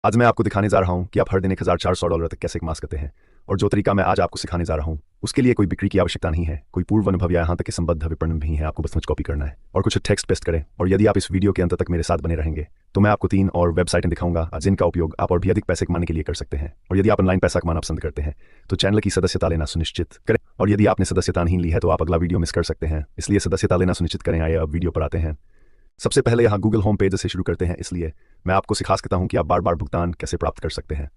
आज मैं आपको दिखाने जा रहा हूं कि आप हर दिन $1,400 तक कैसे कमा सकते हैं। और जो तरीका मैं आज आपको सिखाने जा रहा हूं उसके लिए कोई बिक्री की आवश्यकता नहीं है, कोई पूर्व अनुभव या यहाँ तक कि संबद्ध विपणन भी है। आपको बस मुझ कॉपी करना है और कुछ टेक्स्ट पेस्ट करें। और यदि आप इस वीडियो के अंत तक मेरे साथ बने रहेंगे तो मैं आपको 3 और वेबसाइटें दिखाऊंगा जिनका उपयोग आप और भी अधिक पैसे कमाने के लिए कर सकते हैं। और यदि आप ऑनलाइन पैसा कमाना पसंद करते हैं तो चैनल की सदस्यता लेना सुनिश्चित करें। और यदि आपने सदस्यता नहीं ली है तो आप अगला वीडियो मिस कर सकते हैं, इसलिए सदस्यता लेना सुनिश्चित करें। आइए अब वीडियो पर आते हैं। सबसे पहले यहाँ गूगल होम पेज से शुरू करते हैं, इसलिए मैं आपको सिखा सकता हूँ कि आप बार बार भुगतान कैसे प्राप्त कर सकते हैं।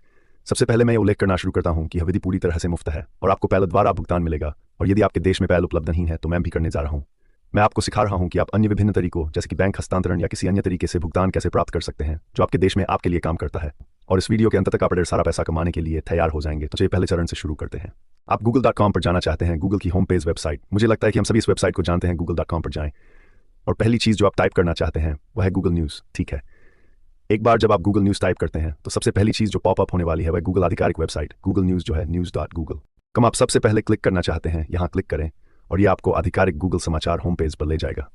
सबसे पहले मैं ये उल्लेख करना शुरू करता हूँ कि यह विधि पूरी तरह से मुफ्त है और आपको पहले द्वारा भुगतान मिलेगा। और यदि आपके देश में पहल उपलब्ध नहीं है तो मैं भी करने जा रहा हूँ। मैं आपको सिखा रहा हूँ कि आप अन्य विभिन्न तरीकों जैसे कि बैंक हस्तांतरण या किसी अन्य तरीके से भुगतान कैसे प्राप्त कर सकते हैं जो आपके देश में आपके लिए काम करता है। और इस वीडियो के अंत तक आप ढेर सारा पैसा कमाने के लिए तैयार हो जाएंगे। तो चलिए पहले चरण से शुरू करते हैं। आप google.com पर जाना चाहते हैं, गूगल की होम पेज वेबसाइट। मुझे लगता है कि हम सभी इस वेबसाइट को जानते हैं। google.com पर जाएं और पहली चीज़ जो आप टाइप करना चाहते हैं वह है गूगल न्यूज़। ठीक है, एक बार जब आप गूगल न्यूज़ टाइप करते हैं तो सबसे पहली चीज़ जो पॉपअप होने वाली है वह गूगल आधिकारिक वेबसाइट गूगल न्यूज़ जो है news.google। आप सबसे पहले क्लिक करना चाहते हैं, यहाँ क्लिक करें और ये आपको आधिकारिक गूगल समाचार होम पेज पर ले जाएगा।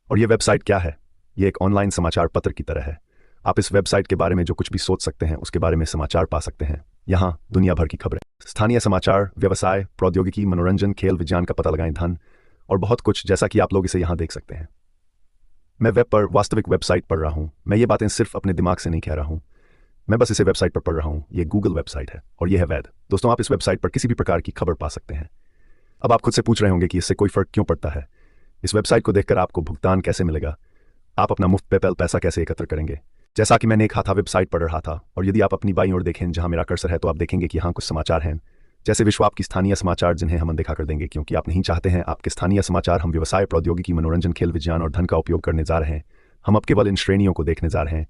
और ये वेबसाइट क्या है? ये एक ऑनलाइन समाचार पत्र की तरह है। आप इस वेबसाइट के बारे में जो कुछ भी सोच सकते हैं उसके बारे में समाचार पा सकते हैं। यहाँ दुनिया भर की खबरें, स्थानीय समाचार, व्यवसाय, प्रौद्योगिकी, मनोरंजन, खेल, विज्ञान का पता लगाएं, धन और बहुत कुछ, जैसा कि आप लोग इसे यहाँ देख सकते हैं। मैं वेब पर वास्तविक वेबसाइट पढ़ रहा हूँ। मैं ये बातें सिर्फ अपने दिमाग से नहीं कह रहा हूँ, मैं बस इसे वेबसाइट पर पढ़ रहा हूँ। ये गूगल वेबसाइट है और ये है वैध। दोस्तों, आप इस वेबसाइट पर किसी भी प्रकार की खबर पा सकते हैं। अब आप खुद से पूछ रहे होंगे कि इससे कोई फर्क क्यों पड़ता है। इस वेबसाइट को देखकर आपको भुगतान कैसे मिलेगा, आप अपना मुफ्त पेपैल पैसा कैसे एकत्र करेंगे। जैसा कि मैंने एक हाथा वेबसाइट पढ़ रहा था और यदि आप अपनी बाईं ओर देखें जहां मेरा कर्सर है तो आप देखेंगे कि यहाँ कुछ समाचार हैं, जैसे विश्व आपकी स्थानीय समाचार, जिन्हें हम अनदेखा कर देंगे क्योंकि आप नहीं चाहते हैं आपके स्थानीय समाचार। हम व्यवसाय, प्रौद्योगिकी, मनोरंजन, खेल, विज्ञान और धन का उपयोग करने जा रहे हैं। हम अब केवल इन श्रेणियों को देखने जा रहे हैं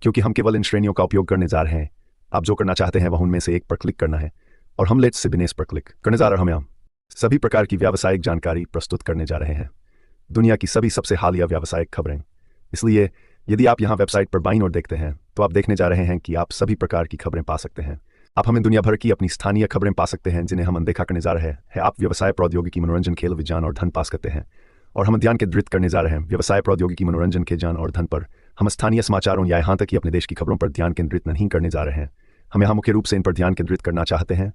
क्योंकि हम केवल इन श्रेणियों का उपयोग करने जा रहे हैं। आप जो करना चाहते हैं वह उनमें से एक पर क्लिक करना है और हम लेट्स से बिजनेस पर क्लिक करने जा रहे हैं। हम सभी प्रकार की व्यावसायिक जानकारी प्रस्तुत करने जा रहे हैं, दुनिया की सभी सबसे हालिया व्यावसायिक खबरें। इसलिए यदि आप यहाँ वेबसाइट पर बाईं ओर देखते हैं तो आप देखने जा रहे हैं कि आप सभी प्रकार की खबरें पा सकते हैं। आप हमें दुनिया भर की अपनी स्थानीय खबरें पा सकते हैं जिन्हें हम अनदेखा करने जा रहे हैं। आप व्यवसाय, प्रौद्योगिकी, मनोरंजन, खेल, विज्ञान और धन पा सकते हैं और हम ध्यान केंद्रित करने जा रहे हैं व्यवसाय, प्रौद्योगिकी, मनोरंजन, खेल, विज्ञान और धन पर। हम स्थानीय समाचारों या यहाँ तक कि अपने देश की खबरों पर ध्यान केंद्रित नहीं करने जा रहे हैं। हम यहाँ मुख्य रूप से इन पर ध्यान केंद्रित करना चाहते हैं।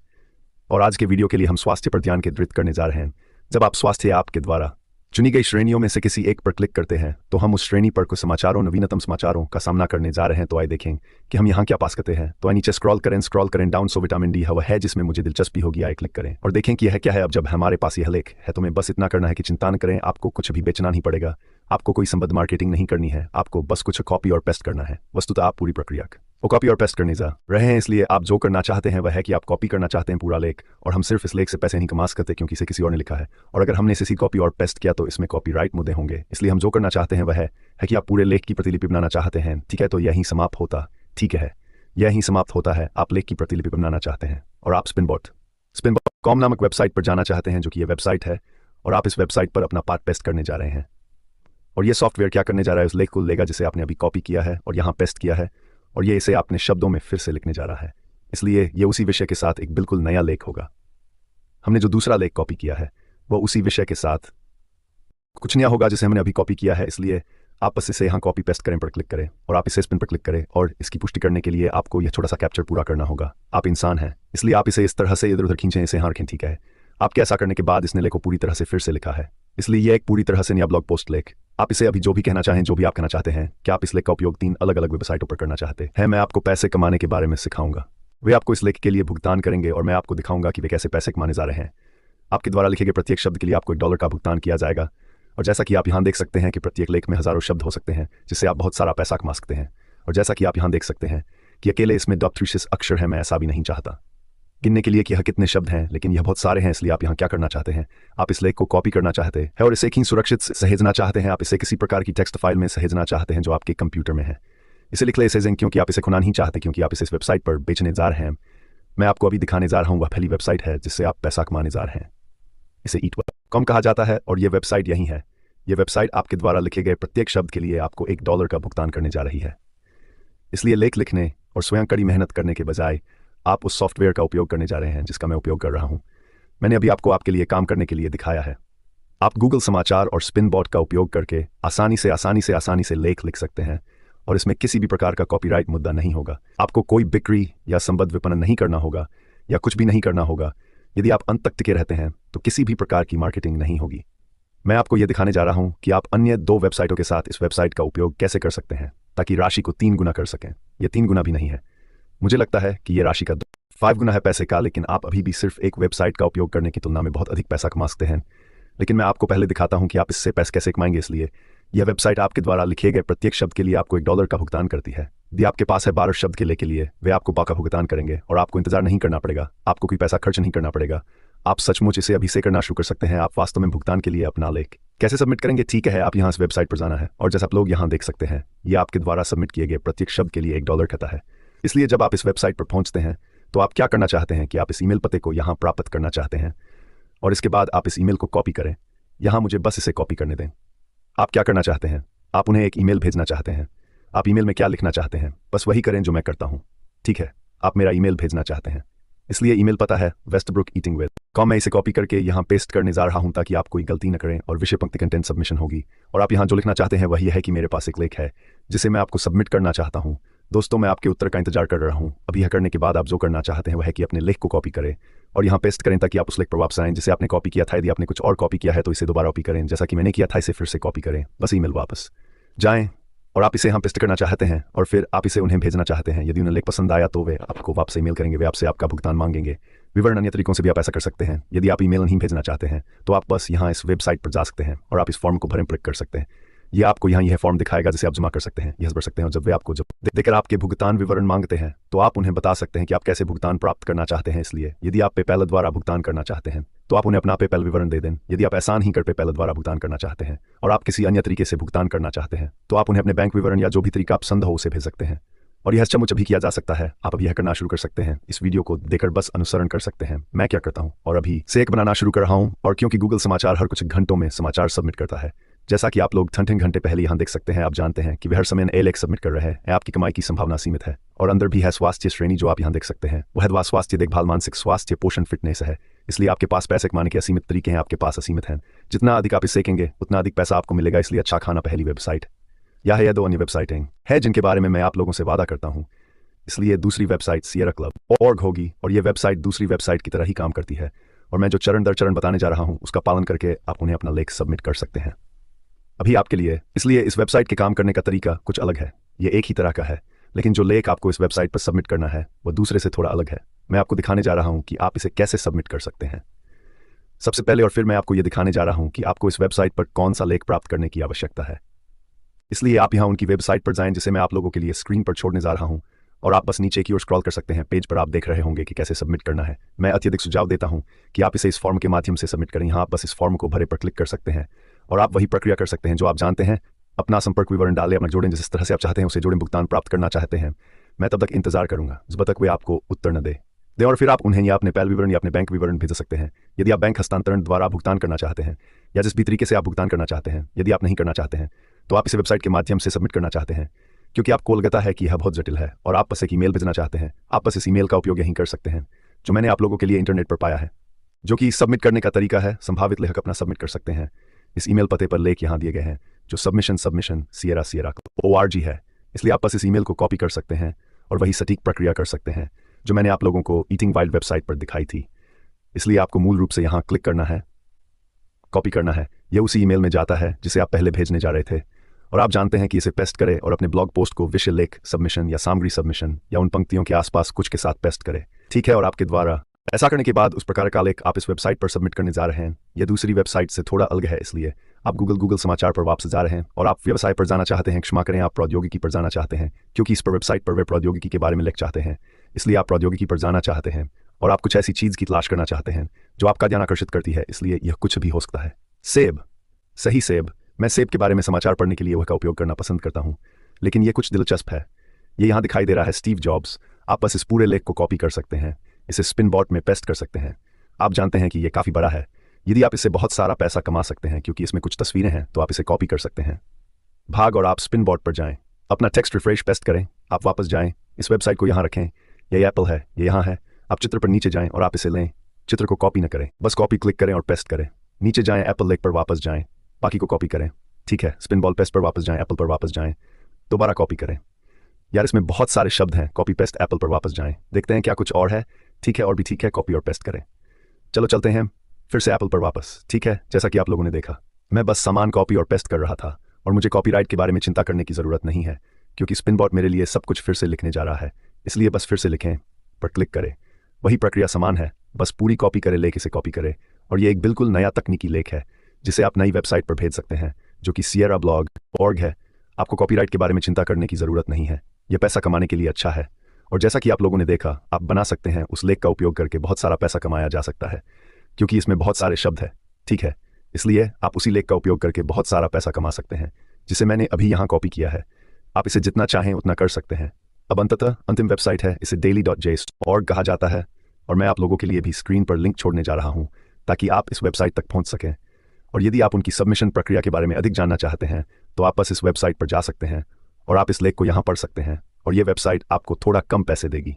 और आज के वीडियो के लिए हम स्वास्थ्य पर ध्यान केंद्रित करने जा रहे हैं। जब आप स्वास्थ्य आपके द्वारा चुनी गई श्रेणियों में से किसी एक पर क्लिक करते हैं तो हम उस श्रेणी पर कुछ समाचारों, नवीनतम समाचारों का सामना करने जा रहे हैं। तो आइए देखें कि हम यहाँ क्या पा सकते हैं। तो नीचे स्क्रॉल करें डाउन। सो विटामिन डी वह है जिसमें मुझे दिलचस्पी होगी। आइए क्लिक करें और देखें कि यह क्या है। अब जब हमारे पास यह लेख है तो हमें बस इतना करना है कि चिंता न करें, आपको कुछ भी बेचना नहीं पड़ेगा, आपको कोई संबद्ध मार्केटिंग नहीं करनी है, आपको बस कुछ कॉपी और पेस्ट करना है। वस्तुतः आप पूरी प्रक्रिया वो कॉपी और पेस्ट करने जा रहे हैं, इसलिए आप जो करना चाहते हैं वह है कि आप कॉपी करना चाहते हैं पूरा लेख। और हम सिर्फ इस लेख से पैसे नहीं कमा सकते क्योंकि इसे किसी और ने लिखा है, और अगर हमने इसे कॉपी और पेस्ट किया तो इसमें कॉपीराइट मुद्दे होंगे। इसलिए हम जो करना चाहते हैं वह है कि आप पूरे लेख की प्रतिलिपि बनाना चाहते हैं। ठीक है, तो यही समाप्त होता, ठीक है, यही समाप्त होता है। आप लेख की प्रतिलिपि बनाना चाहते हैं और आप spinbot.com नामक वेबसाइट पर जाना चाहते हैं जो कि यह वेबसाइट है, और आप इस वेबसाइट पर अपना पाठ पेस्ट करने जा रहे हैं। और यह सॉफ्टवेयर क्या करने जा रहा है, उस लेख को लेगा जिसे आपने अभी कॉपी किया है और यहाँ पेस्ट किया है, और ये इसे अपने शब्दों में फिर से लिखने जा रहा है। इसलिए ये उसी विषय के साथ एक बिल्कुल नया लेख होगा। हमने जो दूसरा लेख कॉपी किया है वह उसी विषय के साथ कुछ नया होगा जिसे हमने अभी कॉपी किया है। इसलिए आप बस इसे यहाँ कॉपी पेस्ट करें पर क्लिक करें और आप इसे स्पिन पर क्लिक करें, और इसकी पुष्टि करने के लिए आपको यह छोटा सा कैप्चर पूरा करना होगा। आप इंसान हैं, इसलिए आप इसे इस तरह से इधर उधर खींचें, इसे यहाँ रखें। ठीक है, आपके ऐसा करने के बाद इसने लेख को पूरी तरह से फिर से लिखा है, इसलिए यह एक पूरी तरह से नया ब्लॉग पोस्ट लेख। आप इसे अभी जो भी कहना चाहें, जो भी आप कहना चाहते हैं, क्या आप इस लेख का उपयोग 3 अलग अलग वेबसाइटों पर करना चाहते हैं। मैं आपको पैसे कमाने के बारे में सिखाऊंगा। वे आपको इस लेख के लिए भुगतान करेंगे और मैं आपको दिखाऊंगा कि वे कैसे पैसे कमाने जा रहे हैं। आपके द्वारा लिखे गए प्रत्येक शब्द के लिए आपको $1 का भुगतान किया जाएगा। और जैसा कि आप यहाँ देख सकते हैं कि प्रत्येक लेख में हजारों शब्द हो सकते हैं जिससे आप बहुत सारा पैसा कमा सकते हैं। और जैसा कि आप यहाँ देख सकते हैं कि अकेले इसमें 36 अक्षर है, मैं ऐसा भी नहीं चाहता गिनने के लिए कि यह कितने शब्द हैं, लेकिन यह बहुत सारे हैं। इसलिए आप यहाँ क्या करना चाहते हैं, आप इस लेख को कॉपी करना चाहते हैं और इसे कहीं सुरक्षित सहेजना चाहते हैं। आप इसे किसी प्रकार की टेक्स्ट फाइल में सहेजना चाहते हैं जो आपके कंप्यूटर में है। इसे लिख ले इसे क्योंकि आप इसे खुना नहीं चाहते, क्योंकि आप इसे इस वेबसाइट पर बेचने जा रहे हैं। मैं आपको अभी दिखाने जा रहा हूँ वह पहली वेबसाइट है जिससे आप पैसा कमाने जा रहे हैं। इसे eat.com कहा जाता है और यह वेबसाइट यही है। यह वेबसाइट आपके द्वारा लिखे गए प्रत्येक शब्द के लिए आपको $1 का भुगतान करने जा रही है। इसलिए लेख लिखने और स्वयं कड़ी मेहनत करने के बजाय आप उस सॉफ्टवेयर का उपयोग करने जा रहे हैं जिसका मैं उपयोग कर रहा हूं। मैंने अभी आपको आपके लिए काम करने के लिए दिखाया है। आप गूगल समाचार और स्पिनबॉट का उपयोग करके आसानी से लेख लिख सकते हैं और इसमें किसी भी प्रकार का कॉपीराइट मुद्दा नहीं होगा। आपको कोई बिक्री या संबद्ध विपणन नहीं करना होगा या कुछ भी नहीं करना होगा। यदि आप अंत तक टिके रहते हैं तो किसी भी प्रकार की मार्केटिंग नहीं होगी। मैं आपको यह दिखाने जा रहा हूं कि आप अन्य 2 वेबसाइटों के साथ इस वेबसाइट का उपयोग कैसे कर सकते हैं ताकि राशि को 3 गुना कर सकें। यह 3 गुना भी नहीं है, मुझे लगता है कि यह राशि का 5 गुना है पैसे का, लेकिन आप अभी भी सिर्फ एक वेबसाइट का उपयोग करने की तुलना में बहुत अधिक पैसा कमा सकते हैं। लेकिन मैं आपको पहले दिखाता हूं कि आप इससे पैसे कैसे कमाएंगे। इसलिए यह वेबसाइट आपके द्वारा लिखे गए प्रत्येक शब्द के लिए आपको $1 का भुगतान करती है। यदि आपके पास है 12 शब्द के लिए वे आपको का भुगतान करेंगे और आपको इंतजार नहीं करना पड़ेगा, आपको कोई पैसा खर्च नहीं करना पड़ेगा। आप सचमुच इसे अभी से करना शुरू कर सकते हैं। आप वास्तव में भुगतान के लिए अपना लेख कैसे सबमिट करेंगे? ठीक है, आप यहाँ इस वेबसाइट पर जाना है और जैसा आप लोग यहाँ देख सकते हैं, यह आपके द्वारा सबमिट किए गए प्रत्येक शब्द के लिए $1 कहता है। इसलिए जब आप इस वेबसाइट पर पहुंचते हैं तो आप क्या करना चाहते हैं कि आप इस ईमेल पते को यहाँ प्राप्त करना चाहते हैं और इसके बाद आप इस ईमेल को कॉपी करें। यहाँ मुझे बस इसे कॉपी करने दें। आप क्या करना चाहते हैं? आप उन्हें एक ईमेल भेजना चाहते हैं। आप ईमेल में क्या लिखना चाहते हैं? बस वही करें जो मैं करता हूँ। ठीक है, आप मेरा ईमेल भेजना चाहते हैं, इसलिए ईमेल पता है westbrook@eatingwith.com। मैं इसे कॉपी करके यहाँ पेस्ट करने जा रहा हूँ ताकि आप कोई गलती न करें और विषय पंक्ति कंटेंट सबमिशन होगी। और आप यहाँ जो लिखना चाहते हैं वह यह है कि मेरे पास एक लेख है जिसे मैं आपको सबमिट करना चाहता हूँ। दोस्तों, मैं आपके उत्तर का इंतजार कर रहा हूँ। अभी यह करने के बाद आप जो करना चाहते हैं वह है कि अपने लेख को कॉपी करें और यहाँ पेस्ट करें ताकि आप उस लेख पर वापस आएं जिसे आपने कॉपी किया था। यदि आपने कुछ और कॉपी किया है तो इसे दोबारा कॉपी करें जैसा कि मैंने किया था। इसे फिर से कॉपी करें, बस ईमेल वापस जाएं और आप इसे यहाँ पेस्ट करना चाहते हैं और फिर आप इसे उन्हें भेजना चाहते हैं। यदि उन्हें लेख पसंद आया तो वे आपको वापस ईमेल करेंगे, वे आपसे आपका भुगतान मांगेंगे। विवरण अन्य तरीकों से भी आप ऐसा कर सकते हैं। यदि आप ईमेल नहीं भेजना चाहते हैं तो आप बस यहाँ इस वेबसाइट पर जा सकते हैं और आप इस फॉर्म को भरें, क्लिक कर सकते हैं। ये आपको यहाँ यह फॉर्म दिखाएगा जिसे आप जमा कर सकते हैं, यह भर सकते हैं और जब वे आपको देकर आपके भुगतान विवरण मांगते हैं तो आप उन्हें बता सकते हैं कि आप कैसे भुगतान प्राप्त करना चाहते हैं। इसलिए यदि आप पेपैल द्वारा भुगतान करना चाहते हैं तो आप उन्हें अपना पेपैल विवरण दे दें। यदि आप एहसान ही कर पेपैल द्वारा भुगतान करना चाहते हैं और आप किसी अन्य तरीके से भुगतान करना चाहते हैं तो आप उन्हें अपने बैंक विवरण या जो भी तरीका पसंद हो उसे भेज सकते हैं। और यह चमुच अभी किया जा सकता है। आप अभी यह करना शुरू कर सकते हैं। इस वीडियो को देखकर बस अनुसरण कर सकते हैं मैं क्या करता हूँ और अभी से एक बनाना शुरू कर रहा हूँ। और क्योंकि गूगल समाचार हर कुछ घंटों में समाचार सबमिट करता है, जैसा कि आप लोग 3 घंटे पहले यहाँ देख सकते हैं, आप जानते हैं कि वे हर समय ए लेख सबमिट कर रहे हैं। आपकी कमाई की संभावना सीमित है और अंदर भी है स्वास्थ्य श्रेणी जो आप यहाँ देख सकते हैं। वह स्वास्थ्य देखभाल, मानसिक स्वास्थ्य, पोषण, फिटनेस है। इसलिए आपके पास पैसे कमाने के असीमित तरीके हैं, आपके पास असीमित हैं। जितना अधिक आप इसे सीखेंगे उतना अधिक पैसा आपको मिलेगा। इसलिए अच्छा खाना पहली वेबसाइट यह 2 अन्य वेबसाइटें हैं जिनके बारे में मैं आप लोगों से वादा करता हूँ। इसलिए दूसरी वेबसाइट sierraclub.org होगी और यह वेबसाइट दूसरी वेबसाइट की तरह ही काम करती है और मैं जो चरण दर चरण बताने जा रहा हूँ उसका पालन करके आप उन्हें अपना लेख सबमिट कर सकते हैं अभी आपके लिए। इसलिए इस वेबसाइट के काम करने का तरीका कुछ अलग है। यह एक ही तरह का है, लेकिन जो लेख आपको इस वेबसाइट पर सबमिट करना है वह दूसरे से थोड़ा अलग है। मैं आपको दिखाने जा रहा हूँ कि आप इसे कैसे सबमिट कर सकते हैं सबसे पहले, और फिर मैं आपको यह दिखाने जा रहा हूँ कि आपको इस वेबसाइट पर कौन सा लेख प्राप्त करने की आवश्यकता है। इसलिए आप यहाँ उनकी वेबसाइट पर जाएं जिसे मैं आप लोगों के लिए स्क्रीन पर छोड़ने जा रहा हूँ और आप बस नीचे की ओर स्क्रॉल कर सकते हैं। पेज पर आप देख रहे होंगे कि कैसे सबमिट करना है। मैं अत्यधिक सुझाव देता हूं कि आप इसे इस फॉर्म के माध्यम से सबमिट करें। यहाँ आप बस इस फॉर्म को भरे पर क्लिक कर सकते हैं और आप वही प्रक्रिया कर सकते हैं जो आप जानते हैं। अपना संपर्क विवरण डालें, अपना जोड़ें, जिस तरह से आप चाहते हैं उसे जोड़ें। भुगतान प्राप्त करना चाहते हैं, मैं तब तक इंतजार करूंगा जब तक वे आपको उत्तर न दे और फिर आप उन्हें या अपने पैल विवरण या अपने बैंक विवरण भेज सकते हैं। यदि आप बैंक हस्तांतरण द्वारा भुगतान करना चाहते हैं या जिस भी तरीके से आप भुगतान करना चाहते हैं, यदि आप नहीं करना चाहते हैं तो आप इसे वेबसाइट के माध्यम से सबमिट करना चाहते हैं क्योंकि आपको लगता है कि यह बहुत जटिल है और आप बस एक ईमेल भेजना चाहते हैं। आप बस इस ईमेल का उपयोग यहीं कर सकते हैं जो मैंने आप लोगों के लिए इंटरनेट पर पाया है, जो कि सबमिट करने का तरीका है। संभावित लेखक अपना सबमिट कर सकते हैं। इस ईमेल पते पर लेख यहाँ दिए गए हैं जो सबमिशन sierraclub.org है। इसलिए आप बस इस ईमेल को कॉपी कर सकते हैं और वही सटीक प्रक्रिया कर सकते हैं जो मैंने आप लोगों को ईटिंग वाइल्ड वेबसाइट पर दिखाई थी। इसलिए आपको मूल रूप से यहाँ क्लिक करना है, कॉपी करना है। यह उसी ईमेल में जाता है जिसे आप पहले भेजने जा रहे थे और आप जानते हैं कि इसे पेस्ट करें और अपने ब्लॉग पोस्ट को विषय लेख सबमिशन या सामग्री सबमिशन या उन पंक्तियों के आसपास कुछ के साथ पेस्ट करें। ठीक है, और आपके द्वारा ऐसा करने के बाद उस प्रकार का लेख आप इस वेबसाइट पर सबमिट करने जा रहे हैं। यह दूसरी वेबसाइट से थोड़ा अलग है, इसलिए आप गूगल समाचार पर वापस जा रहे हैं और आप व्यवसाय पर जाना चाहते हैं। क्षमा करें, आप प्रौद्योगिकी पर जाना चाहते हैं क्योंकि इस पर वेबसाइट पर वे प्रौद्योगिकी के बारे में लिख चाहते हैं। इसलिए आप प्रौद्योगिकी पर जाना चाहते हैं और आप कुछ ऐसी चीज की तलाश करना चाहते हैं जो आपका ध्यान आकर्षित करती है। इसलिए यह कुछ भी हो सकता है। सेब, सही सेब। मैं सेब के बारे में समाचार पढ़ने के लिए वह का उपयोग करना पसंद करता हूं, लेकिन यह कुछ दिलचस्प है। यह यहाँ दिखाई दे रहा है, स्टीव जॉब्स। आप बस इस पूरे लेख को कॉपी कर सकते हैं, इसे स्पिनबॉट में पेस्ट कर सकते हैं। आप जानते हैं कि यह काफी बड़ा है। यदि आप इससे बहुत सारा पैसा कमा सकते हैं क्योंकि इसमें कुछ तस्वीरें हैं तो आप इसे कॉपी कर सकते हैं। भाग और आप स्पिनबॉट पर जाएं, अपना टेक्स्ट रिफ्रेश पेस्ट करें, आप वापस जाएं, इस वेबसाइट को यहाँ रखें। यह एप्पल है, यह यहाँ है। आप चित्र पर नीचे जाएं और आप इसे लें। चित्र को कॉपी न करें, बस कॉपी क्लिक करें और पेस्ट करें। नीचे जाएं, एप्पल लेख पर वापस जाएं, बाकी को कॉपी करें। ठीक है, स्पिनबॉल पेस्ट पर वापस जाएं, एप्पल पर वापस जाएं, दोबारा कॉपी करें। यार इसमें बहुत सारे शब्द हैं। कॉपी पेस्ट एप्पल पर वापस जाएं, देखते हैं क्या कुछ और है। ठीक है, और भी ठीक है, कॉपी और पेस्ट करें। चलो चलते हैं फिर से एप्पल पर वापस। ठीक है, जैसा कि आप लोगों ने देखा, मैं बस सामान कॉपी और पेस्ट कर रहा था और मुझे कॉपीराइट के बारे में चिंता करने की ज़रूरत नहीं है क्योंकि स्पिनबॉट मेरे लिए सब कुछ फिर से लिखने जा रहा है। इसलिए बस फिर से लिखें पर क्लिक करें। वही प्रक्रिया समान है, बस पूरी कॉपी करें, लेख इसे कॉपी करें। और ये एक बिल्कुल नया तकनीकी लेख है जिसे आप नई वेबसाइट पर भेज सकते हैं जो कि sierrablog.org है। आपको कॉपीराइट के बारे में चिंता करने की ज़रूरत नहीं है। यह पैसा कमाने के लिए अच्छा है और जैसा कि आप लोगों ने देखा, आप बना सकते हैं। उस लेख का उपयोग करके बहुत सारा पैसा कमाया जा सकता है क्योंकि इसमें बहुत सारे शब्द हैं। ठीक है, इसलिए आप उसी लेख का उपयोग करके बहुत सारा पैसा कमा सकते हैं जिसे मैंने अभी यहाँ कॉपी किया है। आप इसे जितना चाहें उतना कर सकते हैं। अब अंततः अंतिम वेबसाइट है, इसे daily.js.org कहा जाता है और मैं आप लोगों के लिए भी स्क्रीन पर लिंक छोड़ने जा रहा हूँ ताकि आप इस वेबसाइट तक पहुँच सकें। और यदि आप उनकी सबमिशन प्रक्रिया के बारे में अधिक जानना चाहते हैं तो आप बस इस वेबसाइट पर जा सकते हैं और आप इस लेख को यहाँ पढ़ सकते हैं और ये वेबसाइट आपको थोड़ा कम पैसे देगी।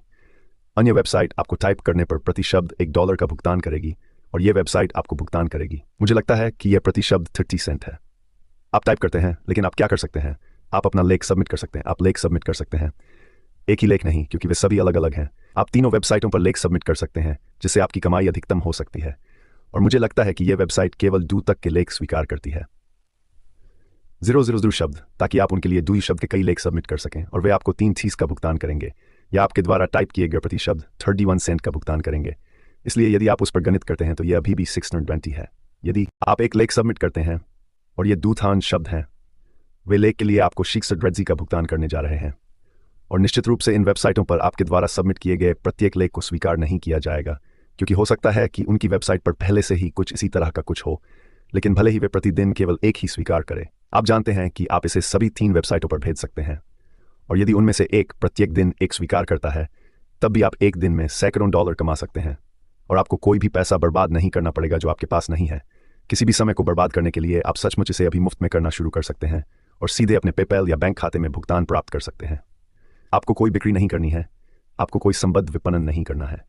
अन्य वेबसाइट आपको टाइप करने पर प्रति शब्द $1 का भुगतान करेगी और ये वेबसाइट आपको भुगतान करेगी। मुझे लगता है कि यह प्रति शब्द 30 सेंट है। आप टाइप करते हैं, लेकिन आप क्या कर सकते हैं, आप अपना लेख सबमिट कर सकते हैं। आप लेख सबमिट कर सकते हैं, एक ही लेख नहीं, क्योंकि वे सभी अलग अलग हैं। आप तीनों वेबसाइटों पर लेख सबमिट कर सकते हैं जिससे आपकी कमाई अधिकतम हो सकती है। और मुझे लगता है कि यह वेबसाइट केवल 2 तक के लेख स्वीकार करती है। 000 शब्द, ताकि आप उनके लिए 2 शब्द के कई लेख सबमिट कर सकें और वे आपको 3 चीज़ का भुगतान करेंगे या आपके द्वारा टाइप किए गए प्रति शब्द 31 सेंट का भुगतान करेंगे। इसलिए यदि आप उस पर गणित करते हैं तो यह अभी भी 620 है। यदि आप एक लेख सबमिट करते हैं और ये 2 शब्द हैं, वे लेख के लिए आपको 620 का भुगतान करने जा रहे हैं। और निश्चित रूप से इन वेबसाइटों पर आपके द्वारा सबमिट किए गए प्रत्येक लेख को स्वीकार नहीं किया जाएगा क्योंकि हो सकता है कि उनकी वेबसाइट पर पहले से ही कुछ इसी तरह का कुछ हो, लेकिन भले ही वे प्रतिदिन केवल एक ही स्वीकार करें, आप जानते हैं कि आप इसे सभी 3 वेबसाइटों पर भेज सकते हैं। और यदि उनमें से एक प्रत्येक दिन एक स्वीकार करता है, तब भी आप एक दिन में सैकड़ों डॉलर कमा सकते हैं और आपको कोई भी पैसा बर्बाद नहीं करना पड़ेगा जो आपके पास नहीं है। किसी भी समय को बर्बाद करने के लिए आप सचमुच इसे अभी मुफ्त में करना शुरू कर सकते हैं और सीधे अपने पेपैल या बैंक खाते में भुगतान प्राप्त कर सकते हैं। आपको कोई बिक्री नहीं करनी है, आपको कोई संबद्ध विपणन नहीं करना है।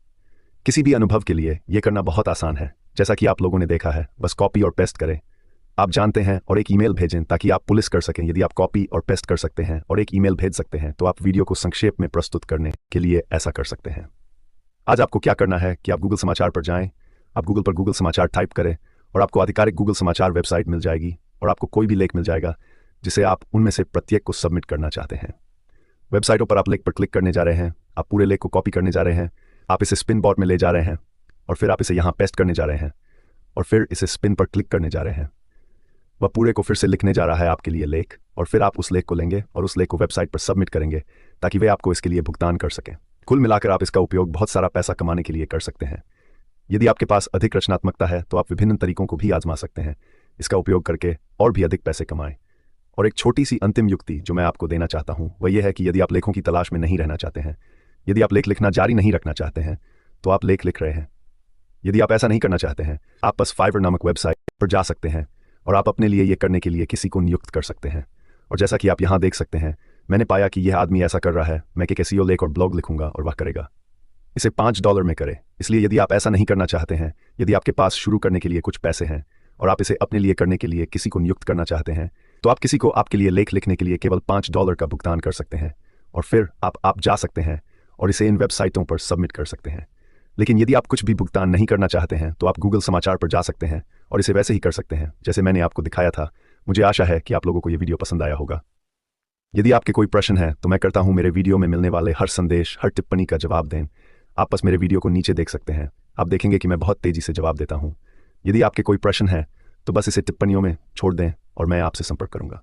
किसी भी अनुभव के लिए यह करना बहुत आसान है, जैसा कि आप लोगों ने देखा है। बस कॉपी और पेस्ट करें, आप जानते हैं, और एक ईमेल भेजें ताकि आप पुलिस कर सकें। यदि आप कॉपी और पेस्ट कर सकते हैं और एक ईमेल भेज सकते हैं तो आप वीडियो को संक्षेप में प्रस्तुत करने के लिए ऐसा कर सकते हैं। आज आपको क्या करना है कि आप गूगल समाचार पर जाएं, आप गूगल पर गूगल समाचार टाइप करें और आपको आधिकारिक गूगल समाचार वेबसाइट मिल जाएगी और आपको कोई भी लेख मिल जाएगा जिसे आप उनमें से प्रत्येक को सबमिट करना चाहते हैं। वेबसाइटों पर आप लेख पर क्लिक करने जा रहे हैं, आप पूरे लेख को कॉपी करने जा रहे हैं, आप इसे स्पिन बॉट में ले जा रहे हैं और फिर आप इसे यहाँ पेस्ट करने जा रहे हैं और फिर इसे स्पिन पर क्लिक करने जा रहे हैं। वह पूरे को फिर से लिखने जा रहा है आपके लिए लेख, और फिर आप उस लेख को लेंगे और उस लेख को वेबसाइट पर सबमिट करेंगे ताकि वे आपको इसके लिए भुगतान कर सकें। कुल मिलाकर आप इसका उपयोग बहुत सारा पैसा कमाने के लिए कर सकते हैं। यदि आपके पास अधिक रचनात्मकता है तो आप विभिन्न तरीकों को भी आजमा सकते हैं इसका उपयोग करके और भी अधिक पैसे कमाएं। और एक छोटी सी अंतिम युक्ति जो मैं आपको देना चाहता हूं वह यह है कि यदि आप लेखों की तलाश में नहीं रहना चाहते हैं, यदि आप लेख लिखना जारी नहीं रखना चाहते हैं, तो आप लेख लिख रहे हैं। यदि आप ऐसा नहीं करना चाहते हैं, आप बस फाइवर नामक वेबसाइट पर जा सकते हैं और आप अपने लिए यह करने के लिए किसी को नियुक्त कर सकते हैं। और जैसा कि आप यहाँ देख सकते हैं, मैंने पाया कि यह आदमी ऐसा कर रहा है। मैं एक SEO लेख और ब्लॉग लिखूंगा और वह करेगा। इसे $5 में करें। इसलिए यदि आप ऐसा नहीं करना चाहते हैं, यदि आपके पास शुरू करने के लिए कुछ पैसे हैं और आप इसे अपने लिए करने के लिए किसी को नियुक्त करना चाहते हैं, तो आप किसी को आपके लिए लेख लिखने के लिए केवल $5 का भुगतान कर सकते हैं और फिर आप जा सकते हैं और इसे इन वेबसाइटों पर सबमिट कर सकते हैं। लेकिन यदि आप कुछ भी भुगतान नहीं करना चाहते हैं तो आप गूगल समाचार पर जा सकते हैं और इसे वैसे ही कर सकते हैं जैसे मैंने आपको दिखाया था। मुझे आशा है कि आप लोगों को यह वीडियो पसंद आया होगा। यदि आपके कोई प्रश्न है तो मैं करता हूं मेरे वीडियो में मिलने वाले हर संदेश, हर टिप्पणी का जवाब दें। आप बस मेरे वीडियो को नीचे देख सकते हैं, आप देखेंगे कि मैं बहुत तेजी से जवाब देता हूं। यदि आपके कोई प्रश्न है तो बस इसे टिप्पणियों में छोड़ दें और मैं आपसे संपर्क करूंगा।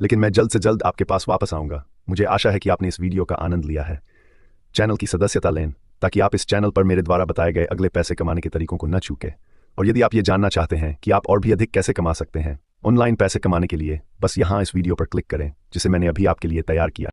लेकिन मैं जल्द से जल्द आपके पास वापस आऊंगा। मुझे आशा है कि आपने इस वीडियो का आनंद लिया है। चैनल की सदस्यता लें ताकि आप इस चैनल पर मेरे द्वारा बताए गए अगले पैसे कमाने के तरीकों को न चूकें। और यदि आप ये जानना चाहते हैं कि आप और भी अधिक कैसे कमा सकते हैं ऑनलाइन पैसे कमाने के लिए, बस यहाँ इस वीडियो पर क्लिक करें जिसे मैंने अभी आपके लिए तैयार किया।